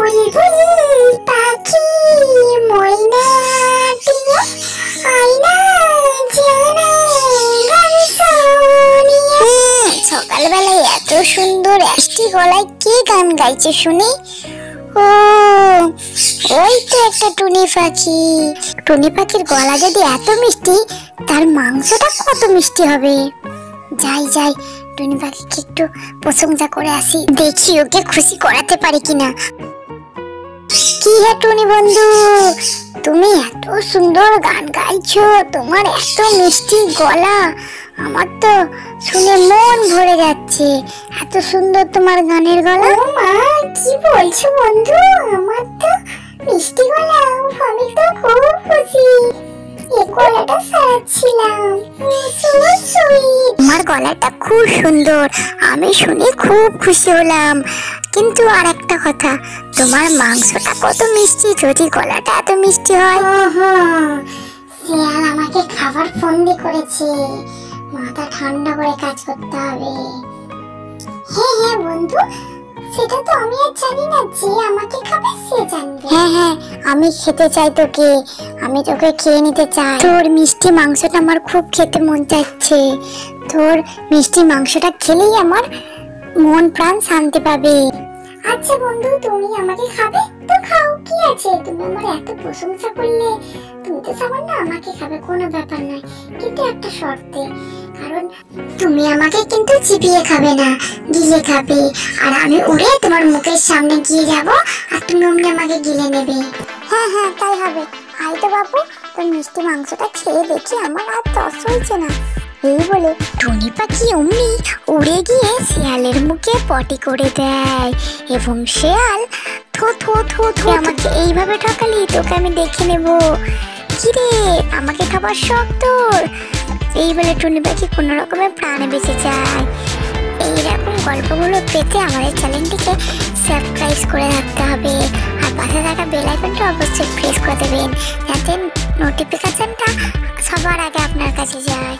বুলবুল পাখি ময়না টিয়া আয়না জানা গান শুনিয়ে। সকালবেলায় এত সুন্দর মিষ্টি গলায় কে গান গাইছে শুনি? ও ওই তো একটা টুনি পাখি। টুনি পাখির গলা যদি এত মিষ্টি, তার মাংসটা কত মিষ্টি হবে। যাই যাই, টুনি পাখিকে একটু প্রশংসা করে আসি, দেখি ওকে খুশি করাতে পারি কিনা। কি হে টুনি বন্ধু, তুমি এত সুন্দর গান গাইছো, তোমার এত মিষ্টি গলা, আমার তো শুনে মন ভরে যাচ্ছে। এত সুন্দর তোমার গানের গলা। মা কি বলছো বন্ধু, আমার তো মিষ্টি গলা, আমি তো খুব খুশি। এই গলাটা সারাচ্ছিলাম। আমার গলাটা খুব সুন্দর, আমি শুনে খুব খুশি হলাম। কিন্তু আর একটা কথা, তোমার মাংসটা কত মিষ্টি, যদি গলাটা এত মিষ্টি হয়। শিয়াল আমাকে খাবার ফন্দি করেছে, মাথা ঠান্ডা করে কাজ করতে হবে। হ্যাঁ হ্যাঁ বন্ধু, সেটা তো আমি আর জানি না, যে আমাকে খাবে সে জানবে। হ্যাঁ হ্যাঁ, আমি খেতে চাই তোকে, আমি তোকে খেয়ে নিতে চাই। তোর মিষ্টি মাংসটা আমার খুব খেতে মন চাইছে। তোর মিষ্টি মাংসটা খেলেই আমার মন প্রাণ শান্তি পাবে। আচ্ছা বন্ধু, তুমি আমাকে খাবে তো খাও, কি আছে, তুমি আমার এত প্রশংসা করলে, তুমি তো সামান্য আমাকে খাবে, কোনো ব্যাপার নয়, কিন্তু একটা শর্তে। কারণ তুমি আমাকে কিন্তু চিবিয়ে খাবে না, গিলে খাবে, আর আমি উড়ে তোমার মুখের সামনে গিয়ে যাব, আর তুমি অমনি আমাকে গিলে নেবে। হ্যাঁ হ্যাঁ, তাই হবে। আই তো বাবু, তোর মিষ্টি মাংসটা খেয়ে দেখি, আমার আর তস হয়েছে না। এই বলে টুনি পাখি অমনি উড়ে গিয়ে শিয়ালের মুখে পটি করে দেয়, এবং শিয়াল থো থো থো থো, আমাকে এইভাবে ঠকালি, তোকে আমি দেখে নেব। কিরে, আমাকে খাবার শখ তোর? এই বলে টুনি পাখি কোনো রকমে প্রাণে বেঁচে যায়। এইরকম গল্পগুলো পেতে আমাদের চ্যানেলটিকে সাবস্ক্রাইব করে রাখতে হবে, আর পাশে থাকা বেল আইকনটা অবশ্যই প্রেস করে দেবেন, যাতে নোটিফিকেশনটা সবার আগে আপনার কাছে যায়।